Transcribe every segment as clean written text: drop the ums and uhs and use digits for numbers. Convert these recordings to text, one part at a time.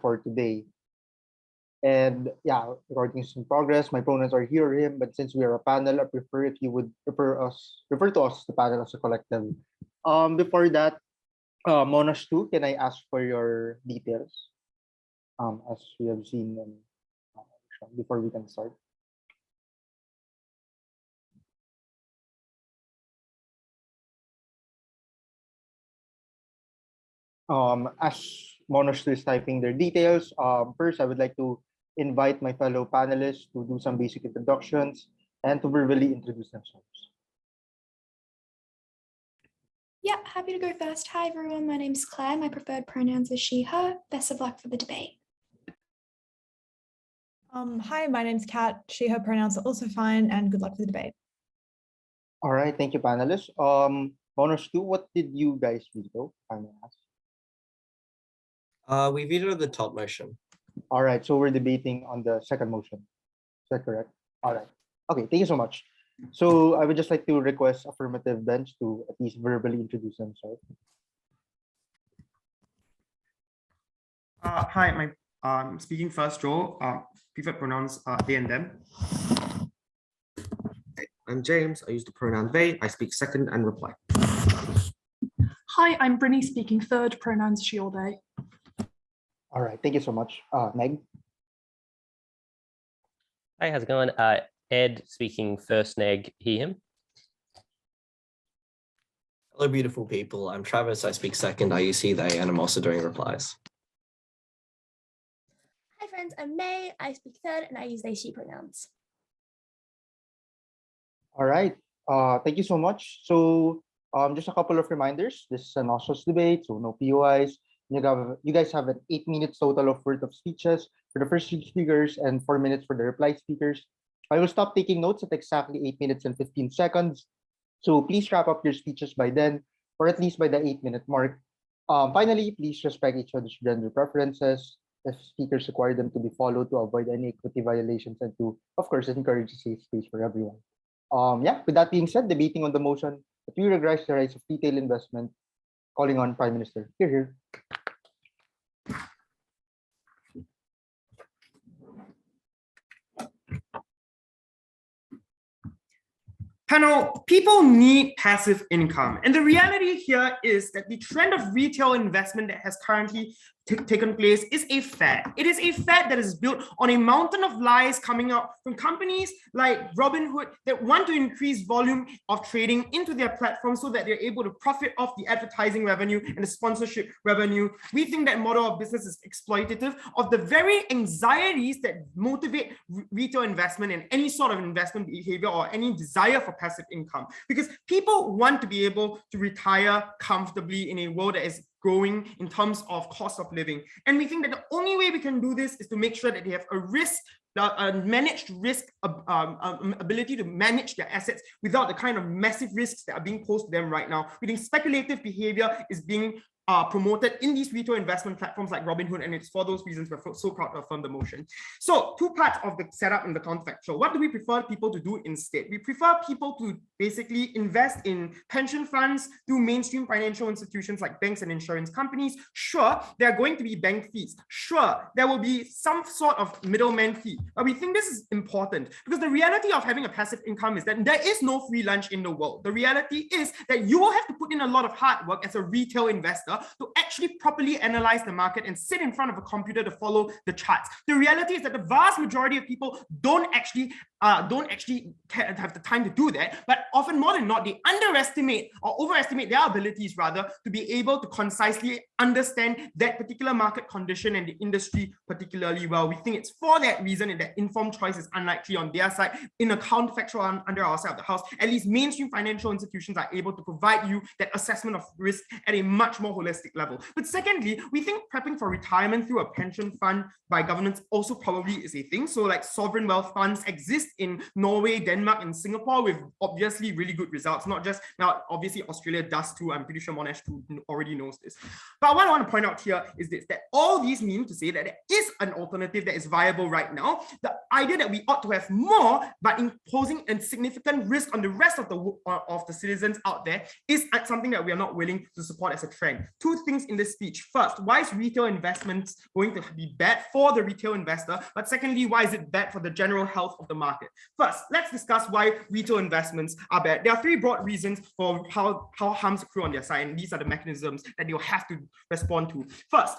for today. And yeah, recording is in progress. My pronouns are he or him, but since we are a panel, I prefer if you would refer to us, the panel, as a collective. Before that, Monash 2, can I ask for your details? As we have seen before we can start. As Monash 2 is typing their details, first I would like to invite my fellow panelists to do some basic introductions and to verbally introduce themselves. Yeah, happy to go first. Hi everyone, my name's Claire. My preferred pronouns are she, her. Best of luck for the debate. Hi, my name's Kat. She, her pronouns are also fine, and good luck for the debate. All right, thank you, panelists. Monash 2, what did you guys veto? I may ask. We vetoed the top motion. All right, so we're debating on the second motion. Is that correct? All right. Okay, thank you so much. So I would just like to request affirmative bench to at least verbally introduce themselves. Hi, speaking first, Joe. Preferred pronouns they and them. I'm James. I use the pronoun they. I speak second and reply. Hi, I'm Brynnie, speaking third, pronouns she or they. All right, thank you so much. Meg? Hi, how's it going? Ed, speaking first, neg, he, him. Hello, beautiful people. I'm Travis. I speak second. I use he, they, and I'm also doing replies. Hi, friends. I'm May. I speak third, and I use they, she pronouns. All right, thank you so much. So just a couple of reminders. This is an auspicious debate, so no POIs. You guys have an 8 minutes total of worth of speeches for the first 3 speakers and 4 minutes for the reply speakers. I will stop taking notes at exactly 8 minutes and 15 seconds. So please wrap up your speeches by then, or at least by the 8-minute mark. Finally, please respect each other's gender preferences. If speakers require them to be followed to avoid any equity violations and to, of course, encourage a safe space for everyone. Yeah, with that being said, debating on the motion that we regress the rights of retail investment, calling on Prime Minister. Here. Panel, people need passive income. And the reality here is that the trend of retail investment that has currently taken place is a fad. It is a fad that is built on a mountain of lies coming out from companies like Robinhood that want to increase volume of trading into their platform so that they're able to profit off the advertising revenue and the sponsorship revenue. We think that model of business is exploitative of the very anxieties that motivate retail investment and any sort of investment behavior or any desire for passive income, because people want to be able to retire comfortably in a world that is growing in terms of cost of living. And we think that the only way we can do this is to make sure that they have a managed risk ability to manage their assets without the kind of massive risks that are being posed to them right now. We think speculative behavior is being promoted in these retail investment platforms like Robinhood, and it's for those reasons we're so proud to affirm the motion. So 2 parts of the setup and the counterfactual. What do we prefer people to do instead? We prefer people to basically invest in pension funds through mainstream financial institutions like banks and insurance companies. Sure, there are going to be bank fees. Sure, there will be some sort of middleman fee. But we think this is important because the reality of having a passive income is that there is no free lunch in the world. The reality is that you will have to put in a lot of hard work as a retail investor to actually properly analyze the market and sit in front of a computer to follow the charts. The reality is that the vast majority of people don't actually have the time to do that, but often more than not, they underestimate or overestimate their abilities rather to be able to concisely understand that particular market condition and the industry particularly well. We think it's for that reason that informed choice is unlikely on their side. In a counterfactual under our side of the house, at least mainstream financial institutions are able to provide you that assessment of risk at a much more holistic level. But secondly, we think prepping for retirement through a pension fund by governments also probably is a thing. So like sovereign wealth funds exist exist in Norway, Denmark, and Singapore with obviously really good results. Not just now, obviously Australia does too. I'm pretty sure Monash too already knows this. But what I want to point out here is this, that all these mean to say that there is an alternative that is viable right now. The idea that we ought to have more, but imposing a significant risk on the rest of the citizens out there is something that we are not willing to support as a trend. Two things in this speech. First, why is retail investments going to be bad for the retail investor? But secondly, why is it bad for the general health of the market? First, let's discuss why retail investments are bad. There are three broad reasons for how harms accrue on their side, and these are the mechanisms that you'll have to respond to. First,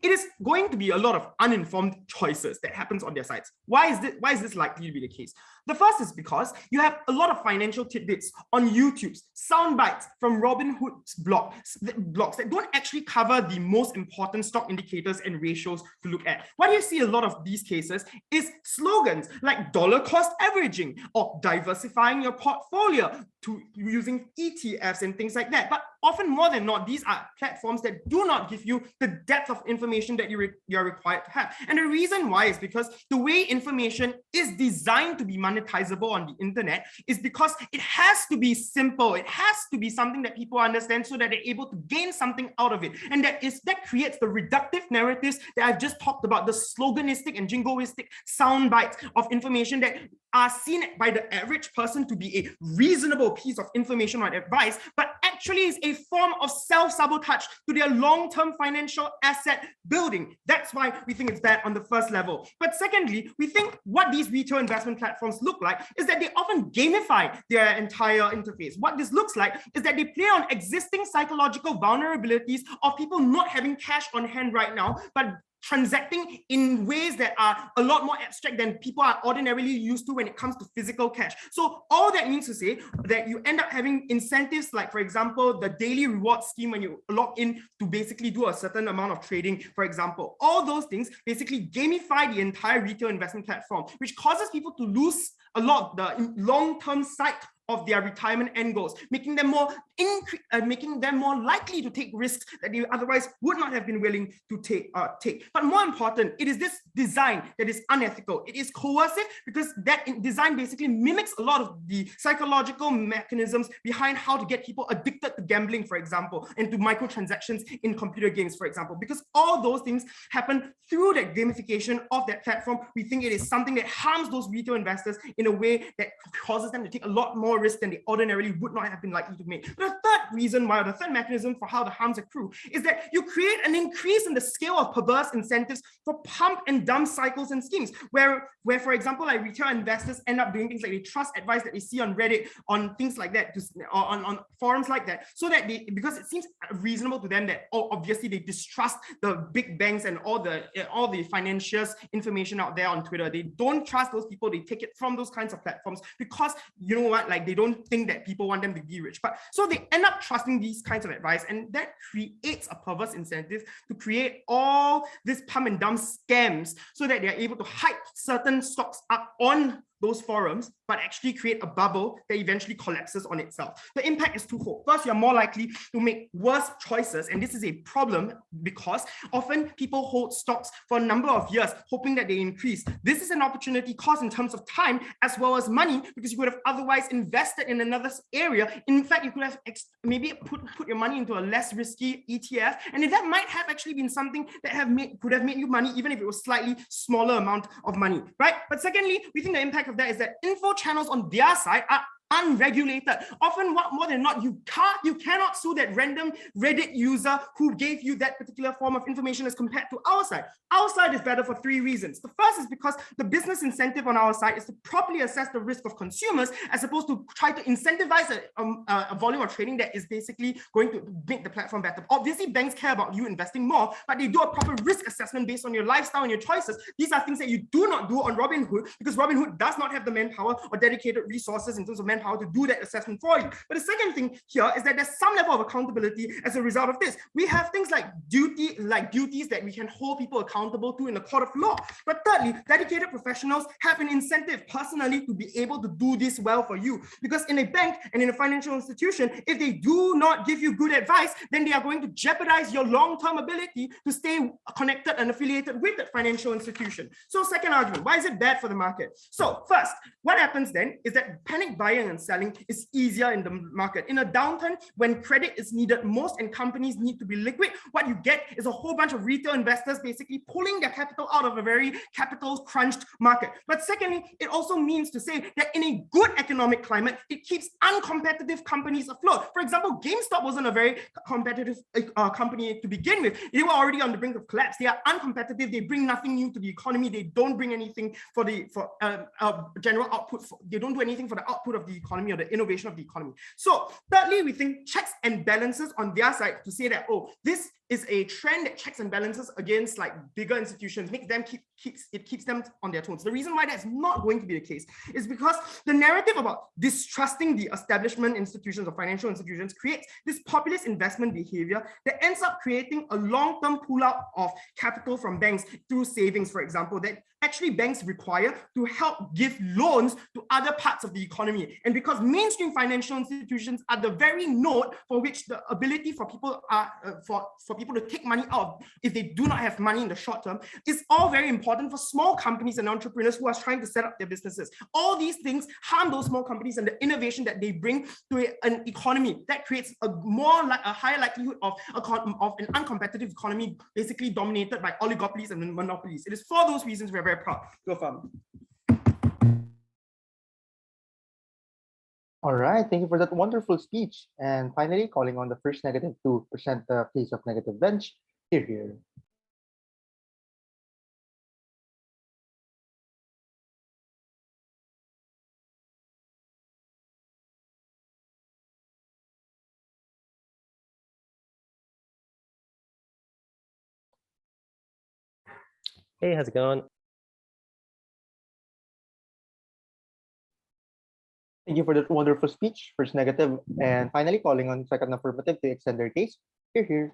it is going to be a lot of uninformed choices that happens on their sites. Why is this likely to be the case? The first is because you have a lot of financial tidbits on YouTube's sound bites from Robinhood's blogs that don't actually cover the most important stock indicators and ratios to look at. What you see a lot of these cases is slogans like dollar cost averaging or diversifying your portfolio to using ETFs and things like that. But often more than not, these are platforms that do not give you the depth of information that you're required to have. And the reason why is because the way information is designed to be monetizable on the internet is because it has to be simple. It has to be something that people understand so that they're able to gain something out of it. And that creates the reductive narratives that I've just talked about, the sloganistic and jingoistic sound bites of information that are seen by the average person to be a reasonable piece of information or advice, but actually is a form of self-sabotage to their long-term financial asset building. That's why we think it's bad on the first level. But secondly, we think what these retail investment platforms look like is that they often gamify their entire interface. What this looks like is that they play on existing psychological vulnerabilities of people not having cash on hand right now, but transacting in ways that are a lot more abstract than people are ordinarily used to when it comes to physical cash. So all that means to say that you end up having incentives like, for example, the daily reward scheme when you log in to basically do a certain amount of trading, for example. All those things basically gamify the entire retail investment platform, which causes people to lose a lot of the long-term sight of their retirement end goals, making them more likely to take risks that they otherwise would not have been willing to take. But more important, it is this design that is unethical. It is coercive because that design basically mimics a lot of the psychological mechanisms behind how to get people addicted to gambling, for example, and to microtransactions in computer games, for example. Because all those things happen through that gamification of that platform, we think it is something that harms those retail investors in a way that causes them to take a lot more risk than they ordinarily would not have been likely to make. But the third reason why, or the third mechanism for how the harms accrue is that you create an increase in the scale of perverse incentives for pump and dump cycles and schemes, where for example, like retail investors end up doing things like they trust advice that they see on Reddit, on things like that, on forums like that, so that because it seems reasonable to them that obviously they distrust the big banks and all the financiers information out there on Twitter. They don't trust those people. They take it from those kinds of platforms because you know what, like they don't think that people want them to be rich. But so they end up trusting these kinds of advice, and that creates a perverse incentive to create all this pump and dump scams so that they're able to hype certain stocks up on those forums, but actually create a bubble that eventually collapses on itself. The impact is twofold. First, you're more likely to make worse choices, and this is a problem because often people hold stocks for a number of years, hoping that they increase. This is an opportunity cost in terms of time as well as money, because you could have otherwise invested in another area. In fact, you could have maybe put your money into a less risky ETF, and that might have actually been something that could have made you money, even if it was slightly smaller amount of money, right? But secondly, we think the impact of that is that info channels on their side are unregulated. Often, what more than not, you cannot sue that random Reddit user who gave you that particular form of information as compared to our side. Our side is better for three reasons. The first is because the business incentive on our side is to properly assess the risk of consumers as opposed to try to incentivize a volume of trading that is basically going to make the platform better. Obviously, banks care about you investing more, but they do a proper risk assessment based on your lifestyle and your choices. These are things that you do not do on Robinhood because Robinhood does not have the manpower or dedicated resources in terms of manpower manpower to do that assessment for you. But the second thing here is that there's some level of accountability as a result of this. We have things like duties that we can hold people accountable to in the court of law. But thirdly, dedicated professionals have an incentive personally to be able to do this well for you. Because in a bank and in a financial institution, if they do not give you good advice, then they are going to jeopardize your long-term ability to stay connected and affiliated with that financial institution. So second argument, why is it bad for the market? So first, what happens then is that panic buying and selling is easier in the market. In a downturn, when credit is needed most and companies need to be liquid, what you get is a whole bunch of retail investors basically pulling their capital out of a very capital crunched market. But secondly, it also means to say that in a good economic climate, it keeps uncompetitive companies afloat. For example, GameStop wasn't a very competitive company to begin with. They were already on the brink of collapse. They are uncompetitive. They bring nothing new to the economy. They don't bring anything for the general output. They don't do anything for the output of the economy or the innovation of the economy. So thirdly, we think checks and balances on their side to say that, oh, this is a trend that checks and balances against like bigger institutions, makes them keeps them on their toes. The reason why that's not going to be the case is because the narrative about distrusting the establishment institutions or financial institutions creates this populist investment behavior that ends up creating a long-term pull-out of capital from banks through savings, for example, that actually banks require to help give loans to other parts of the economy. And because mainstream financial institutions are the very node for which the ability for people for people to take money out if they do not have money in the short term is all very important for small companies and entrepreneurs who are trying to set up their businesses. All these things harm those small companies and the innovation that they bring to an economy that creates a higher likelihood of an uncompetitive economy basically dominated by oligopolies and monopolies. It is for those reasons we're very proud to affirm. All right, thank you for that wonderful speech. And finally, calling on the first negative to present the case of negative bench. Here. Hey, how's it going? Thank you for that wonderful speech, first negative, and finally calling on second affirmative to extend their case. Here.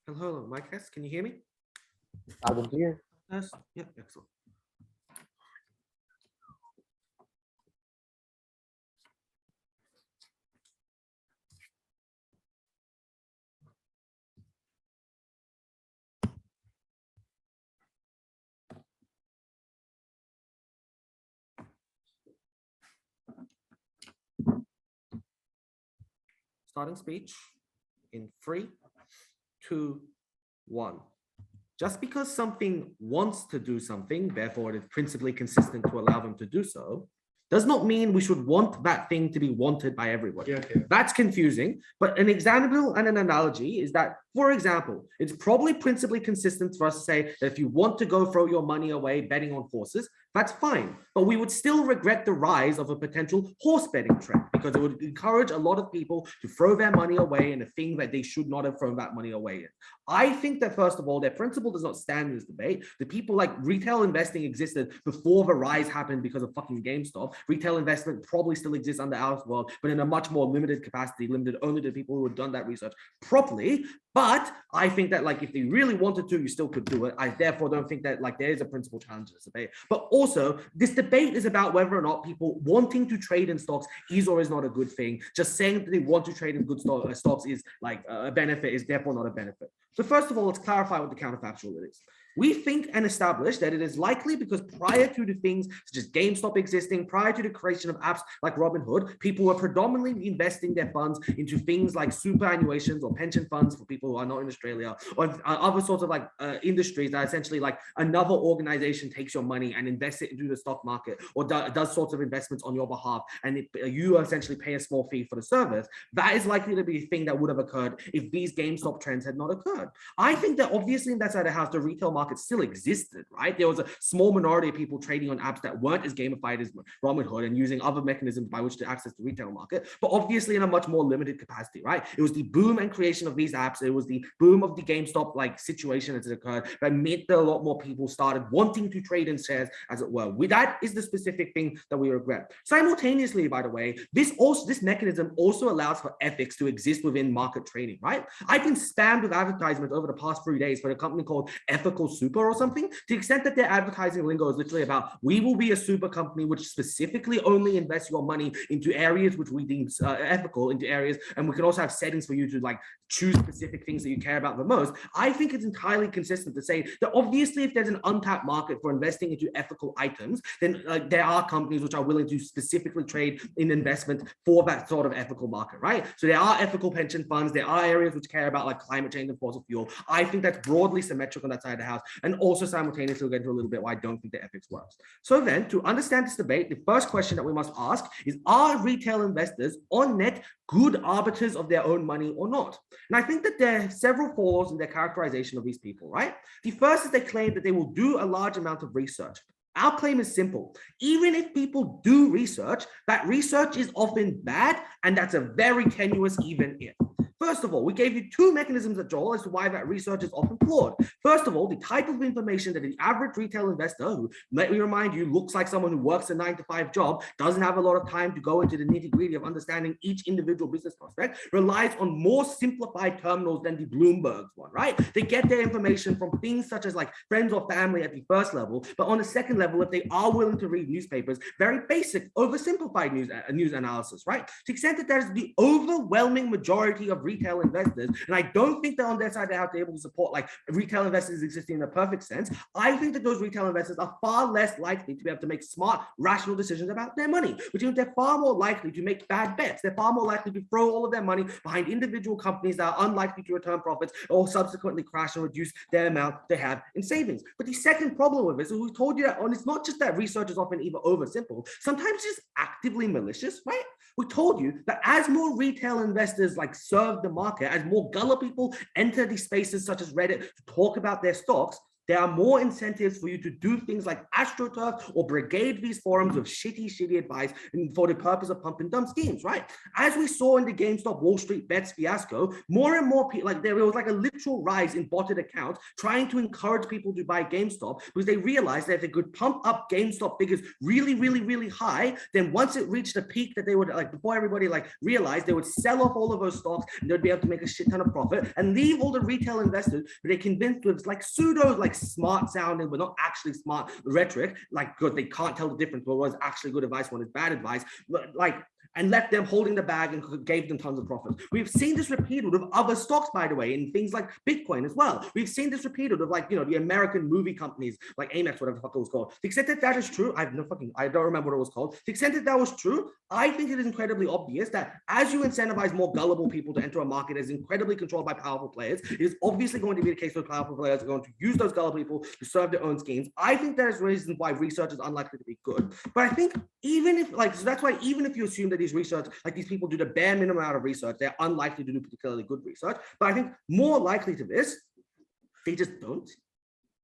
Hello, mic test. Can you hear me? Loud and clear. Yes. Yep, excellent. Starting speech in 3, 2, 1. Just because something wants to do something, therefore it is principally consistent to allow them to do so, does not mean we should want that thing to be wanted by everybody. Okay. That's confusing, but an example and an analogy is that, for example, it's probably principally consistent for us to say that if you want to go throw your money away betting on horses, that's fine. But we would still regret the rise of a potential horse betting trend because it would encourage a lot of people to throw their money away in a thing that they should not have thrown that money away in. I think that, first of all, their principle does not stand in this debate. The people like retail investing existed before the rise happened because of fucking GameStop. Retail investment probably still exists under our world, but in a much more limited capacity, limited only to people who had done that research properly. But I think that like if they really wanted to, you still could do it. I therefore don't think that like there is a principal challenge to this debate. But also, this debate is about whether or not people wanting to trade in stocks is or is not a good thing. Just saying that they want to trade in good stocks is like a benefit is therefore not a benefit. So first of all, let's clarify what the counterfactual is. We think and establish that it is likely because prior to the things such as GameStop existing, prior to the creation of apps like Robinhood, people were predominantly investing their funds into things like superannuations or pension funds for people who are not in Australia, or other sorts of like industries that essentially like another organization takes your money and invests it into the stock market or does sorts of investments on your behalf, and you essentially pay a small fee for the service. That is likely to be a thing that would have occurred if these GameStop trends had not occurred. I think that obviously in that side of the house, the retail market market still existed, right? There was a small minority of people trading on apps that weren't as gamified as Robinhood and using other mechanisms by which to access the retail market, but obviously in a much more limited capacity, right? It was the boom and creation of these apps. It was the boom of the GameStop like situation as it occurred that made a lot more people started wanting to trade in shares, as it were. That is the specific thing that we regret. Simultaneously, by the way, this mechanism also allows for ethics to exist within market trading, right? I've been spammed with advertisements over the past 3 days for a company called Ethical Super or something, to the extent that their advertising lingo is literally about, we will be a super company which specifically only invests your money into areas which we deem ethical, into areas, and we can also have settings for you to like choose specific things that you care about the most. I think it's entirely consistent to say that obviously if there's an untapped market for investing into ethical items, then there are companies which are willing to specifically trade in investment for that sort of ethical market, right? So there are ethical pension funds, there are areas which care about like climate change and fossil fuel. I think that's broadly symmetric on that side of the house, and also simultaneously we'll get into a little bit why I don't think the ethics works. So then, to understand this debate, the first question that we must ask is, are retail investors on net good arbiters of their own money or not? And I think that there are several flaws in their characterization of these people, right? The first is they claim that they will do a large amount of research. Our claim is simple. Even if people do research, that research is often bad, and that's a very tenuous even if. First of all, we gave you two mechanisms at Joel as to why that research is often flawed. First of all, the type of information that the average retail investor, who, let me remind you, looks like someone who works a 9-to-5 job, doesn't have a lot of time to go into the nitty-gritty of understanding each individual business prospect, relies on more simplified terminals than the Bloomberg's one, right? They get their information from things such as like friends or family at the first level, but on the second level, if they are willing to read newspapers, very basic, oversimplified news analysis, right? To the extent that there's the overwhelming majority of retail investors, and I don't think that on their side they have to be able to support like retail investors existing in a perfect sense. I think that those retail investors are far less likely to be able to make smart, rational decisions about their money, which means they're far more likely to make bad bets. They're far more likely to throw all of their money behind individual companies that are unlikely to return profits or subsequently crash and reduce their amount they have in savings. But the second problem with this is we told you that it's not just that research is often either oversimple, sometimes just actively malicious, right? We told you that as more retail investors like serve the market, as more gullible people enter these spaces such as Reddit to talk about their stocks, there are more incentives for you to do things like AstroTurf or brigade these forums with shitty advice for the purpose of pump and dump schemes, right? As we saw in the GameStop Wall Street bets fiasco, more and more people, like there was like a literal rise in botted accounts trying to encourage people to buy GameStop because they realized that if they could pump up GameStop figures really high, then once it reached a peak that they would like, before everybody like realized, they would sell off all of those stocks and they'd be able to make a shit ton of profit and leave all the retail investors who they convinced with like pseudo like smart sounding but not actually smart rhetoric, like because they can't tell the difference between what is actually good advice, what is bad advice, but like, and left them holding the bag and gave them tons of profits. We've seen this repeated with other stocks, by the way, in things like Bitcoin as well. We've seen this repeated with like, you know, the American movie companies like Amex, whatever the fuck it was called. To the extent that that is true, I don't remember what it was called. To the extent that that was true, I think it is incredibly obvious that as you incentivize more gullible people to enter a market that is incredibly controlled by powerful players, it is obviously going to be the case where powerful players are going to use those gullible people to serve their own schemes. I think there's reasons why research is unlikely to be good. But I think even if like, so that's why even if you assume that these research, like these people do the bare minimum amount of research, they're unlikely to do particularly good research. But I think more likely to this, they just don't.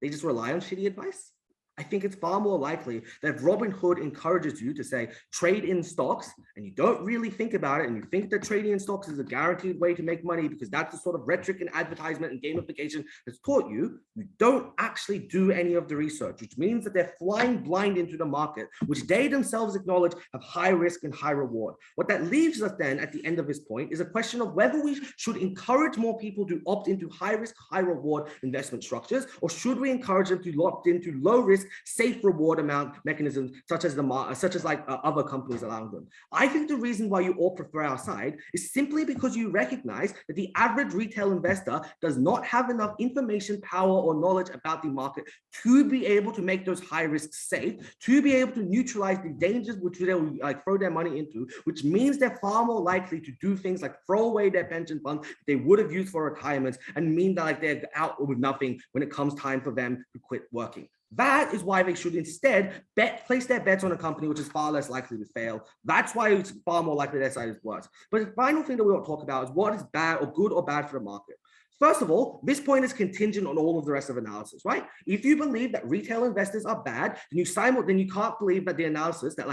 They just rely on shitty advice. I think it's far more likely that if Robinhood encourages you to say trade in stocks and you don't really think about it and you think that trading in stocks is a guaranteed way to make money because that's the sort of rhetoric and advertisement and gamification that's taught you, you don't actually do any of the research, which means that they're flying blind into the market, which they themselves acknowledge have high risk and high reward. What that leaves us then at the end of this point is a question of whether we should encourage more people to opt into high risk, high reward investment structures, or should we encourage them to opt into low risk, safe reward amount mechanisms such as other companies allowing them. I think the reason why you all prefer our side is simply because you recognize that the average retail investor does not have enough information, power, or knowledge about the market to be able to make those high risks safe, to be able to neutralize the dangers which they will like throw their money into, which means they're far more likely to do things like throw away their pension funds they would have used for retirement and mean that like they're out with nothing when it comes time for them to quit working. That is why they should instead place their bets on a company which is far less likely to fail. That's why it's far more likely their side is worse. But the final thing that we want to talk about is what is bad or good or bad for the market. First of all, this point is contingent on all of the rest of analysis, right? If you believe that retail investors are bad, then you can't believe that the analysis that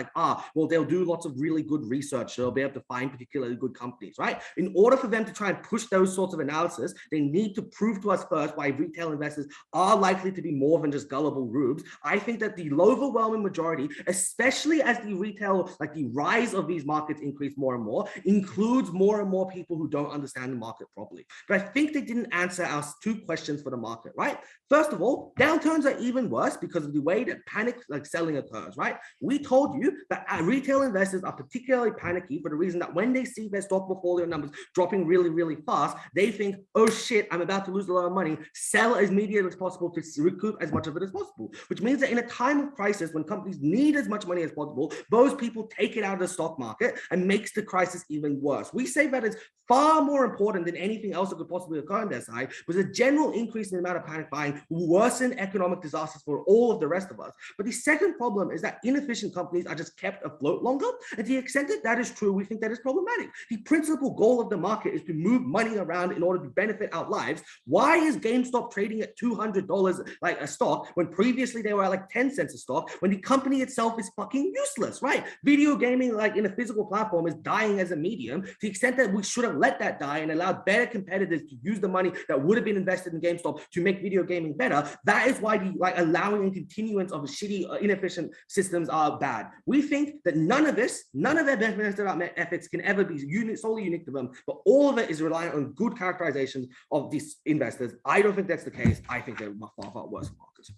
well, they'll do lots of really good research. They'll be able to find particularly good companies, right? In order for them to try and push those sorts of analysis, they need to prove to us first why retail investors are likely to be more than just gullible rubes. I think that the overwhelming majority, especially as the retail, like the rise of these markets increase more and more, includes more and more people who don't understand the market properly. But I think they didn't answer our two questions for the market, right? First of all, downturns are even worse because of the way that panic selling occurs, right? We told you that retail investors are particularly panicky for the reason that when they see their stock portfolio numbers dropping really, really fast, they think, oh shit, I'm about to lose a lot of money, sell as immediately as possible to recoup as much of it as possible, which means that in a time of crisis, when companies need as much money as possible, those people take it out of the stock market and makes the crisis even worse. We say that it's far more important than anything else that could possibly occur on their side, was a general increase in the amount of panic buying will worsen economic disasters for all of the rest of us. But the second problem is that inefficient companies are just kept afloat longer. And to the extent that that is true, we think that is problematic. The principal goal of the market is to move money around in order to benefit our lives. Why is GameStop trading at $200 like a stock when previously they were at like 10 cents a stock, when the company itself is fucking useless, right? Video gaming like in a physical platform is dying as a medium to the extent that we should have let that die and allowed better competitors to use the money that would have been invested in GameStop to make video gaming better. That is why the allowing and continuance of shitty, inefficient systems are bad. We think that none of their benefits efforts can ever be solely unique to them, but all of it is reliant on good characterizations of these investors. I don't think that's the case. I think they're far, far worse markets.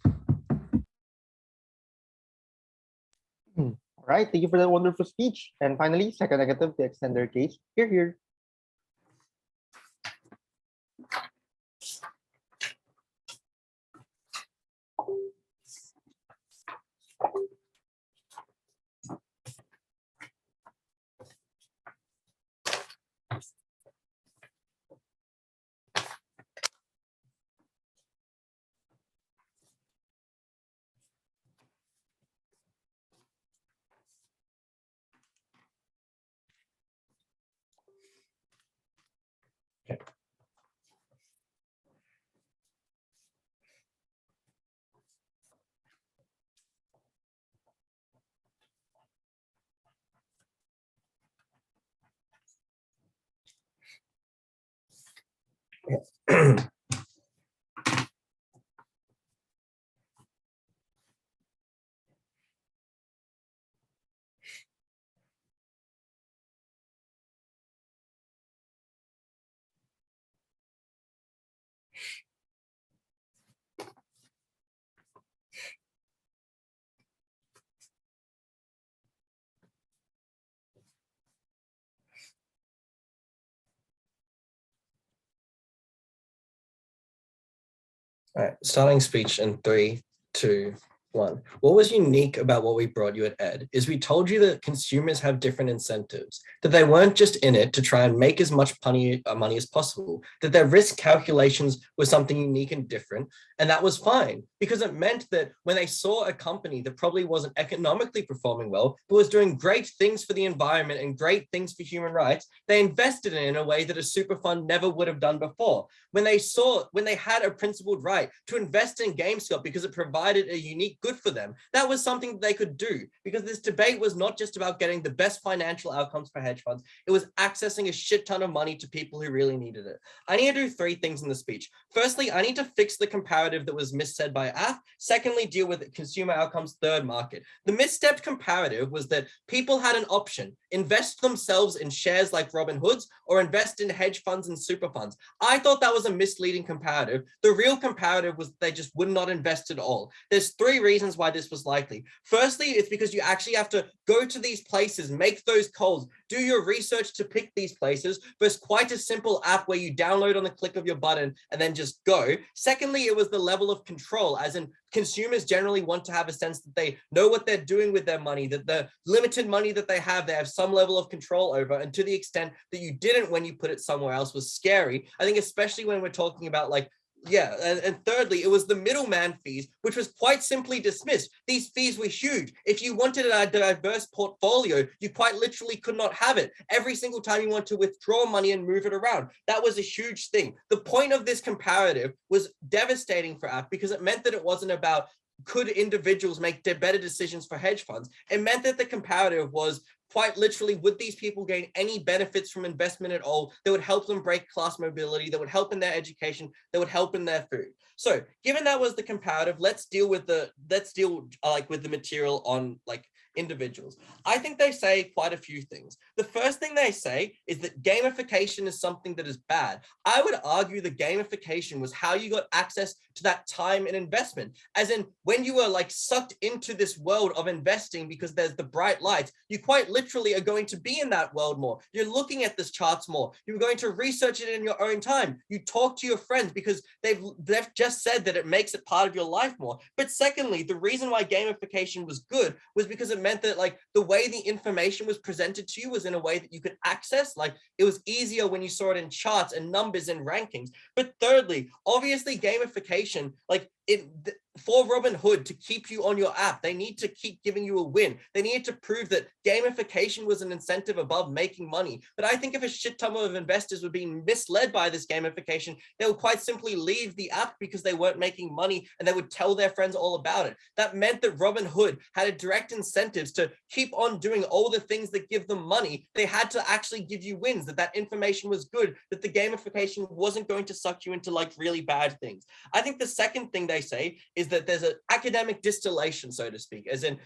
All right, thank you for that wonderful speech. And finally, second negative to extend their case. Here. All right, starting speech in 3, 2, 1. What was unique about what we brought you at Ed is we told you that consumers have different incentives, that they weren't just in it to try and make as much money as possible, that their risk calculations were something unique and different. And that was fine because it meant that when they saw a company that probably wasn't economically performing well, but was doing great things for the environment and great things for human rights, they invested in a way that a super fund never would have done before. When they had a principled right to invest in GameStop because it provided a unique good for them, that was something that they could do, because this debate was not just about getting the best financial outcomes for hedge funds. It was accessing a shit ton of money to people who really needed it. I need to do 3 things in the speech. Firstly, I need to fix the comparative that was missaid by Af. Secondly, deal with consumer outcomes. Third, market. The misstepped comparative was that people had an option: invest themselves in shares like Robinhood's or invest in hedge funds and super funds. I thought that was a misleading comparative. The real comparative was they just would not invest at all. There's 3 reasons why this was likely. Firstly, it's because you actually have to go to these places, make those calls, do your research to pick these places versus quite a simple app where you download on the click of your button and then just go. Secondly, it was the level of control, as in consumers generally want to have a sense that they know what they're doing with their money, that the limited money that they have some level of control over. And to the extent that you didn't when you put it somewhere else was scary. I think especially when we're talking about like Yeah, and thirdly, it was the middleman fees, which was quite simply dismissed. These fees were huge. If you wanted a diverse portfolio, you quite literally could not have it. Every single time you want to withdraw money and move it around, that was a huge thing. The point of this comparative was devastating for app because it meant that it wasn't about could individuals make better decisions for hedge funds. It meant that the comparative was quite literally, would these people gain any benefits from investment at all that would help them break class mobility, that would help in their education, that would help in their food? So given that was the comparative, let's deal with the material on like individuals. I think they say quite a few things. The first thing they say is that gamification is something that is bad. I would argue the gamification was how you got access to that time and investment. As in, when you were like sucked into this world of investing because there's the bright lights, you quite literally are going to be in that world more. You're looking at this charts more. You're going to research it in your own time. You talk to your friends because they've just said that it makes it part of your life more. But secondly, the reason why gamification was good was because it meant that like the way the information was presented to you was in a way that you could access. Like it was easier when you saw it in charts and numbers and rankings. But thirdly, obviously gamification, like for Robinhood to keep you on your app, they need to keep giving you a win. They need to prove that gamification was an incentive above making money. But I think if a shit ton of investors were being misled by this gamification, they would quite simply leave the app because they weren't making money and they would tell their friends all about it. That meant that Robinhood had a direct incentives to keep on doing all the things that give them money. They had to actually give you wins, that information was good, that the gamification wasn't going to suck you into like really bad things. I think the second thing they say is that there's an academic distillation, so to speak, as in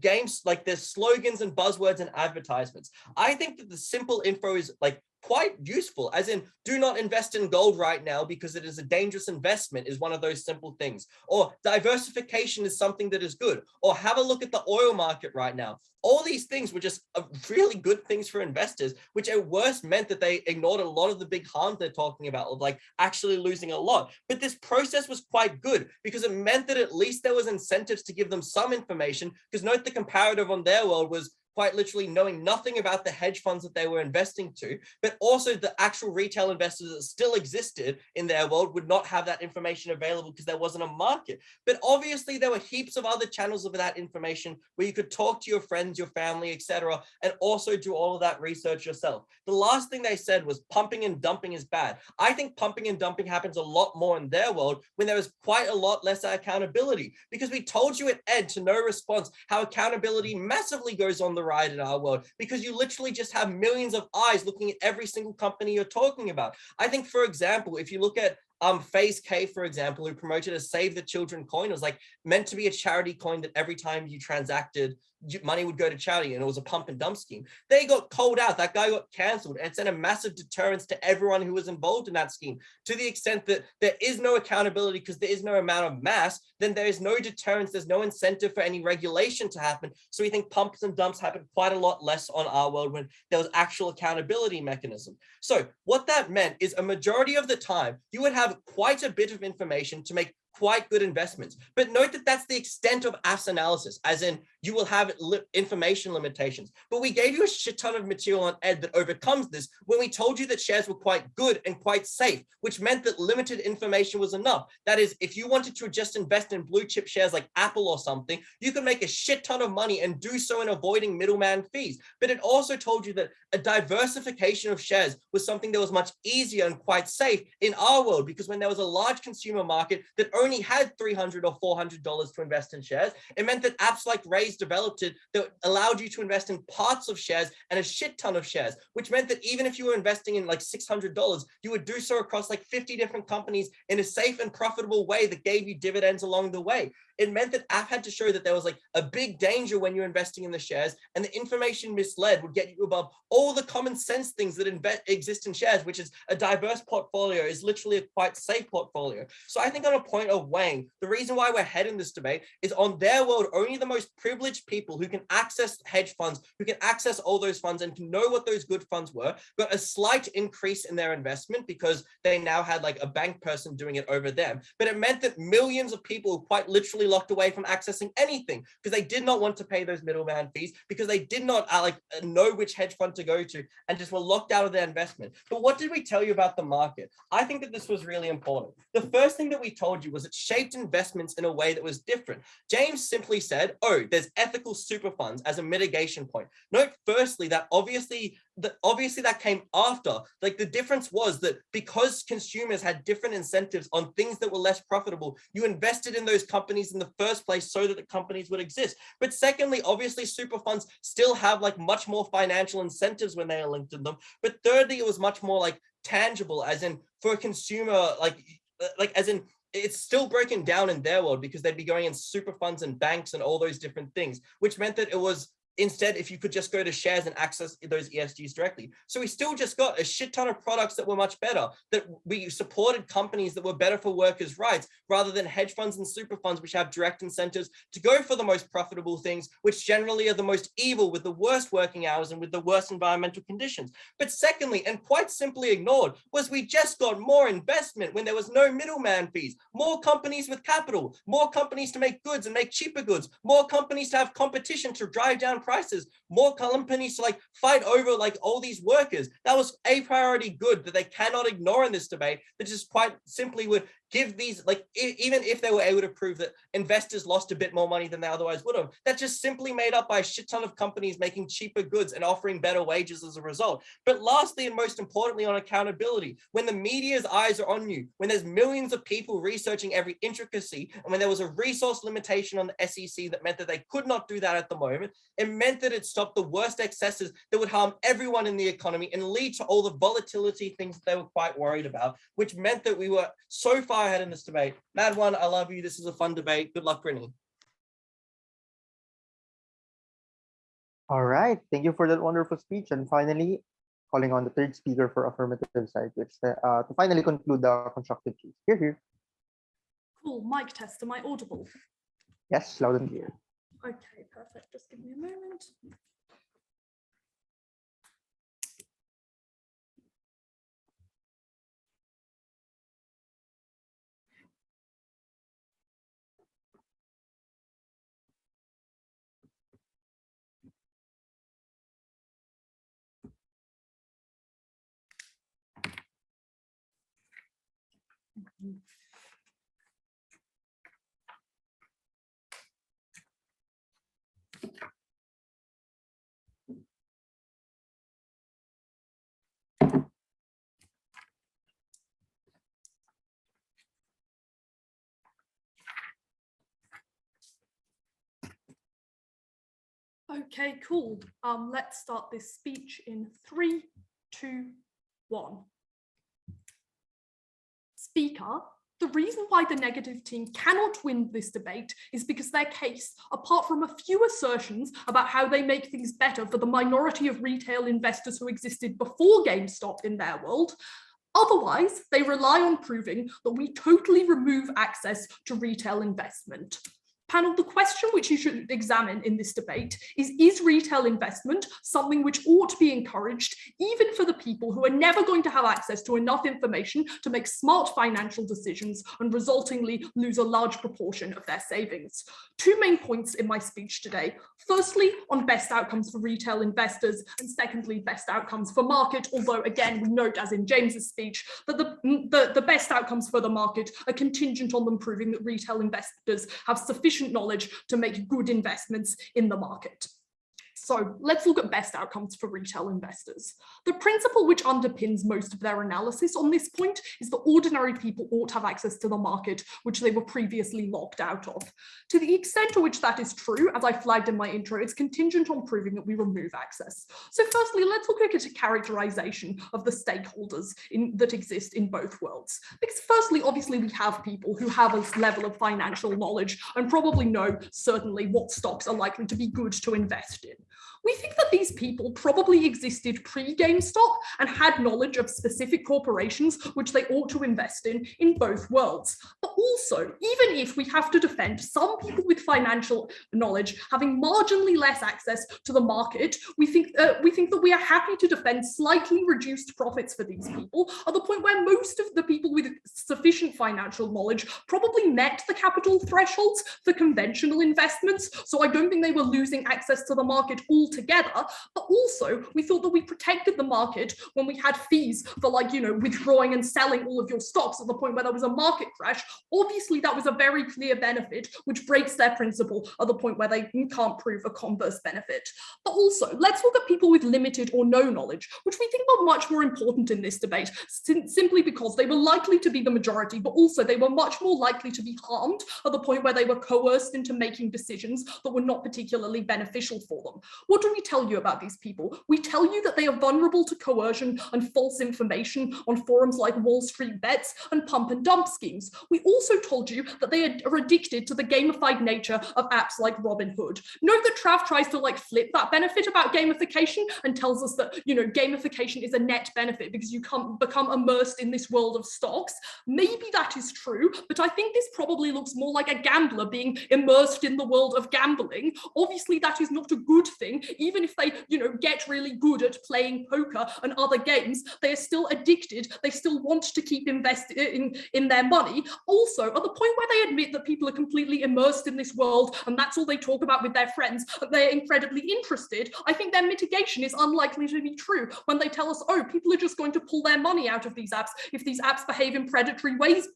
games, like there's slogans and buzzwords and advertisements. I think that the simple info is like quite useful, as in do not invest in gold right now because it is a dangerous investment is one of those simple things. Or diversification is something that is good. Or have a look at the oil market right now. All these things were just really good things for investors, which at worst meant that they ignored a lot of the big harms they're talking about, of like actually losing a lot. But this process was quite good because it meant that at least there was incentives to give them some information, because note the comparative on their world was quite literally knowing nothing about the hedge funds that they were investing to, but also the actual retail investors that still existed in their world would not have that information available because there wasn't a market. But obviously there were heaps of other channels of that information where you could talk to your friends, your family, etc., and also do all of that research yourself. The last thing they said was pumping and dumping is bad. I think pumping and dumping happens a lot more in their world when there is quite a lot less accountability, because we told you at Ed to no response how accountability massively goes on the ride in our world, because you literally just have millions of eyes looking at every single company you're talking about. I think, for example, if you look at Phase K, for example, who promoted a Save the Children coin, it was like meant to be a charity coin that every time you transacted, money would go to charity, and it was a pump and dump scheme. They got called out. That guy got cancelled, and it sent a massive deterrence to everyone who was involved in that scheme, to the extent that there is no accountability because there is no amount of mass. Then there is no deterrence. There's no incentive for any regulation to happen. So we think pumps and dumps happen quite a lot less on our world when there was actual accountability mechanism. So what that meant is a majority of the time you would have quite a bit of information to make quite good investments. But note that that's the extent of AFS analysis, as in you will have information limitations. But we gave you a shit ton of material on Ed that overcomes this when we told you that shares were quite good and quite safe, which meant that limited information was enough. That is, if you wanted to just invest in blue chip shares like Apple or something, you could make a shit ton of money and do so in avoiding middleman fees. But it also told you that a diversification of shares was something that was much easier and quite safe in our world, because when there was a large consumer market that only had $300 or $400 to invest in shares, it meant that apps like Raise developed it that allowed you to invest in parts of shares and a shit ton of shares, which meant that even if you were investing in like $600, you would do so across like 50 different companies in a safe and profitable way that gave you dividends along the way. It meant that app had to show that there was like a big danger when you're investing in the shares, and the information misled would get you above all the common sense things that exist in shares, which is a diverse portfolio is literally a quite safe portfolio. So I think on a point of weighing, the reason why we're ahead in this debate is on their world, only the most privileged people who can access hedge funds, who can access all those funds and can know what those good funds were, got a slight increase in their investment because they now had like a bank person doing it over them. But it meant that millions of people quite literally locked away from accessing anything because they did not want to pay those middleman fees, because they did not know which hedge fund to go go to and just were locked out of their investment. But what did we tell you about the market? I think that this was really important. The first thing that we told you was it shaped investments in a way that was different. James simply said, oh, there's ethical super funds as a mitigation point. Note firstly that obviously that came after. Like, the difference was that because consumers had different incentives on things that were less profitable, you invested in those companies in the first place so that the companies would exist. But secondly, obviously super funds still have like much more financial incentives when they are linked to them. But thirdly, it was much more like tangible, as in for a consumer, like as in it's still broken down in their world because they'd be going in super funds and banks and all those different things, which meant that it was instead, if you could just go to shares and access those ESGs directly. So we still just got a shit ton of products that were much better, that we supported companies that were better for workers' rights, rather than hedge funds and super funds, which have direct incentives to go for the most profitable things, which generally are the most evil, with the worst working hours and with the worst environmental conditions. But secondly, and quite simply ignored, was we just got more investment when there was no middleman fees, more companies with capital, more companies to make goods and make cheaper goods, more companies to have competition to drive down prices, more companies to like fight over like all these workers. That was a priority good that they cannot ignore in this debate, that just quite simply would give these, like, even if they were able to prove that investors lost a bit more money than they otherwise would have, that's just simply made up by a shit ton of companies making cheaper goods and offering better wages as a result. But lastly, and most importantly, on accountability, when the media's eyes are on you, when there's millions of people researching every intricacy, and when there was a resource limitation on the SEC that meant that they could not do that at the moment, it meant that it stopped the worst excesses that would harm everyone in the economy and lead to all the volatility things that they were quite worried about, which meant that we were so far ahead in this debate. Mad One, I love you. This is a fun debate. Good luck, Brynnie. All right, thank you for that wonderful speech. And finally, calling on the third speaker for affirmative side, to finally conclude the constructive piece. Here. Cool. Mic test. Am I audible? Yes, loud and clear. Okay, perfect. Just give me a moment. Okay, cool. Let's start this speech in 3, 2, 1. Speaker, the reason why the negative team cannot win this debate is because their case, apart from a few assertions about how they make things better for the minority of retail investors who existed before GameStop in their world, otherwise they rely on proving that we totally remove access to retail investment. Panel, the question which you should examine in this debate is retail investment something which ought to be encouraged, even for the people who are never going to have access to enough information to make smart financial decisions and resultingly lose a large proportion of their savings? Two main points in my speech today. Firstly, on best outcomes for retail investors, and secondly, best outcomes for market, although again, we note, as in James's speech, that the best outcomes for the market are contingent on them proving that retail investors have sufficient knowledge to make good investments in the market. So let's look at best outcomes for retail investors. The principle which underpins most of their analysis on this point is that ordinary people ought to have access to the market, which they were previously locked out of. To the extent to which that is true, as I flagged in my intro, it's contingent on proving that we remove access. So firstly, let's look at a characterization of the stakeholders that exist in both worlds. Because firstly, obviously, we have people who have a level of financial knowledge and probably know certainly what stocks are likely to be good to invest in. We think that these people probably existed pre-GameStop and had knowledge of specific corporations which they ought to invest in both worlds. But also, even if we have to defend some people with financial knowledge having marginally less access to the market, we think that we are happy to defend slightly reduced profits for these people, at the point where most of the people with sufficient financial knowledge probably met the capital thresholds for conventional investments. So I don't think they were losing access to the market altogether altogether, but also we thought that we protected the market when we had fees for withdrawing and selling all of your stocks at the point where there was a market crash. Obviously, that was a very clear benefit, which breaks their principle at the point where they can't prove a converse benefit. But also, let's look at people with limited or no knowledge, which we think are much more important in this debate, simply because they were likely to be the majority, but also they were much more likely to be harmed at the point where they were coerced into making decisions that were not particularly beneficial for them. What do we tell you about these people? We tell you that they are vulnerable to coercion and false information on forums like Wall Street Bets and pump and dump schemes. We also told you that they are addicted to the gamified nature of apps like Robinhood. Note that Trav tries to flip that benefit about gamification and tells us that, gamification is a net benefit because you can't become immersed in this world of stocks. Maybe that is true, but I think this probably looks more like a gambler being immersed in the world of gambling. Obviously, that is not a good thing. Even if they, get really good at playing poker and other games, they are still addicted. They still want to keep investing in their money. Also, at the point where they admit that people are completely immersed in this world and that's all they talk about with their friends, they're incredibly interested, I think their mitigation is unlikely to be true when they tell us, oh, people are just going to pull their money out of these apps if these apps behave in predatory ways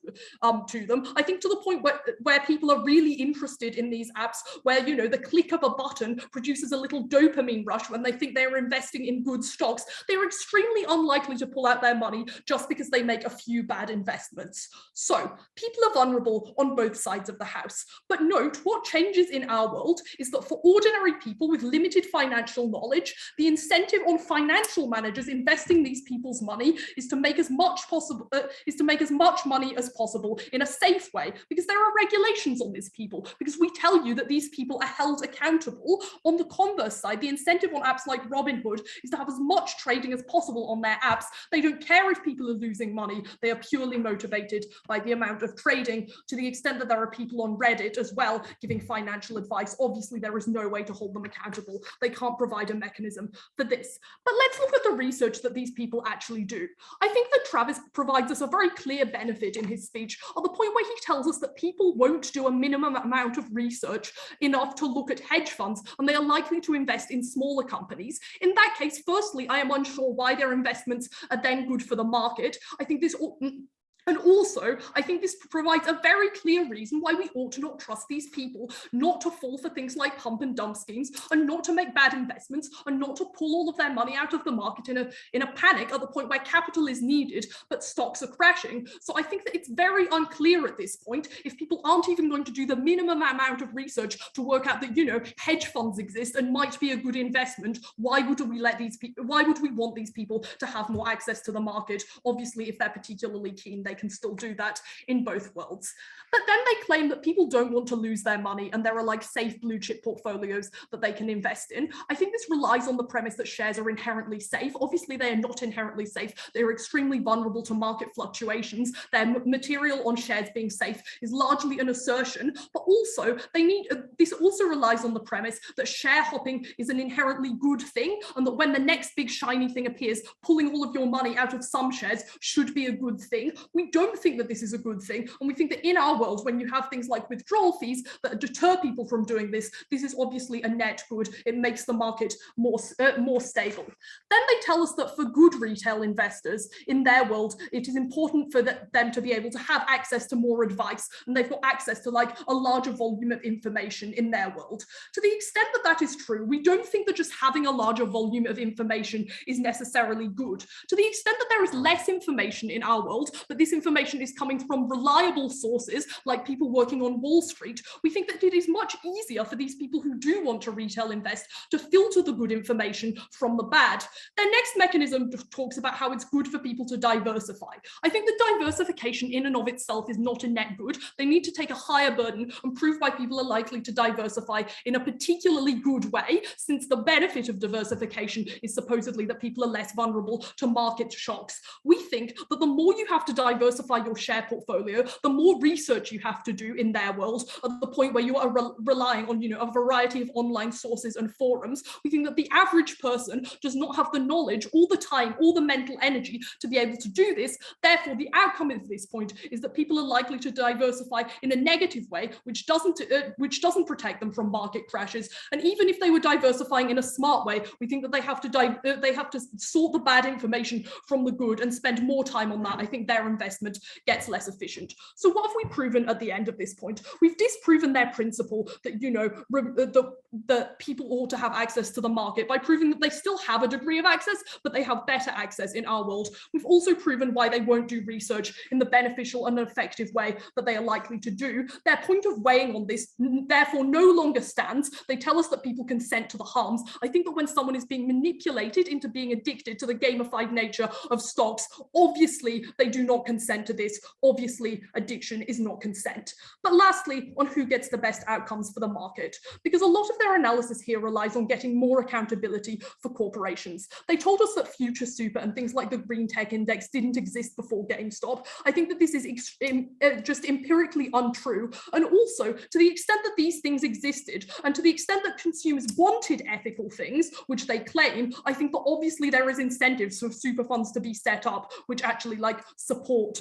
to them. I think to the point where people are really interested in these apps, where, the click of a button produces a little dopamine rush when they think they're investing in good stocks, they're extremely unlikely to pull out their money just because they make a few bad investments. So people are vulnerable on both sides of the house. But note, what changes in our world is that for ordinary people with limited financial knowledge, the incentive on financial managers investing these people's money is to make as much money as possible in a safe way, because there are regulations on these people, because we tell you that these people are held accountable. On the converse side, the incentive on apps like Robinhood is to have as much trading as possible on their apps. They don't care if people are losing money. They are purely motivated by the amount of trading. To the extent that there are people on Reddit as well giving financial advice, obviously there is no way to hold them accountable. They can't provide a mechanism for this. But let's look at the research that these people actually do. I think that Travis provides us a very clear benefit in his speech at the point where he tells us that people won't do a minimum amount of research enough to look at hedge funds, and they are likely to invest in smaller companies. In that case, firstly, I am unsure why their investments are then good for the market. I think this And also, I think this provides a very clear reason why we ought to not trust these people, not to fall for things like pump and dump schemes, and not to make bad investments, and not to pull all of their money out of the market in a panic at the point where capital is needed, but stocks are crashing. So I think that it's very unclear at this point, if people aren't even going to do the minimum amount of research to work out that, hedge funds exist and might be a good investment, why would we want these people to have more access to the market? Obviously, if they're particularly keen, they can still do that in both worlds. But then they claim that people don't want to lose their money and there are safe blue chip portfolios that they can invest in. I think this relies on the premise that shares are inherently safe. Obviously, they are not inherently safe. They're extremely vulnerable to market fluctuations. Their material on shares being safe is largely an assertion, but also this also relies on the premise that share hopping is an inherently good thing, and that when the next big shiny thing appears, pulling all of your money out of some shares should be a good thing. We don't think that this is a good thing, and we think that in our world, when you have things like withdrawal fees that deter people from doing this, this is obviously a net good. It makes the market more stable. Then they tell us that for good retail investors in their world, it is important for them to be able to have access to more advice, and they've got access to a larger volume of information in their world. To the extent that that is true, we don't think that just having a larger volume of information is necessarily good. To the extent that there is less information in our world, but this information is coming from reliable sources, like people working on Wall Street, we think that it is much easier for these people who do want to retail invest to filter the good information from the bad. Their next mechanism talks about how it's good for people to diversify. I think that diversification in and of itself is not a net good. They need to take a higher burden and prove why people are likely to diversify in a particularly good way, since the benefit of diversification is supposedly that people are less vulnerable to market shocks. We think that the more you have to diversify, diversify your share portfolio, the more research you have to do in their world, at the point where you are relying on, a variety of online sources and forums. We think that the average person does not have the knowledge, all the time, all the mental energy to be able to do this. Therefore, the outcome of this point is that people are likely to diversify in a negative way, which doesn't protect them from market crashes. And even if they were diversifying in a smart way, we think that they have to sort the bad information from the good and spend more time on that. I think their investment gets less efficient. So what have we proven at the end of this point? We've disproven their principle that, that people ought to have access to the market by proving that they still have a degree of access, but they have better access in our world. We've also proven why they won't do research in the beneficial and effective way that they are likely to do. Their point of weighing on this therefore no longer stands. They tell us that people consent to the harms. I think that when someone is being manipulated into being addicted to the gamified nature of stocks, obviously they do not consent to this. Obviously, addiction is not consent. But lastly, on who gets the best outcomes for the market, because a lot of their analysis here relies on getting more accountability for corporations. They told us that future super and things like the green tech index didn't exist before GameStop. I think that this is just empirically untrue. And also, to the extent that these things existed, and to the extent that consumers wanted ethical things, which they claim, I think that obviously there is incentives for super funds to be set up, which actually support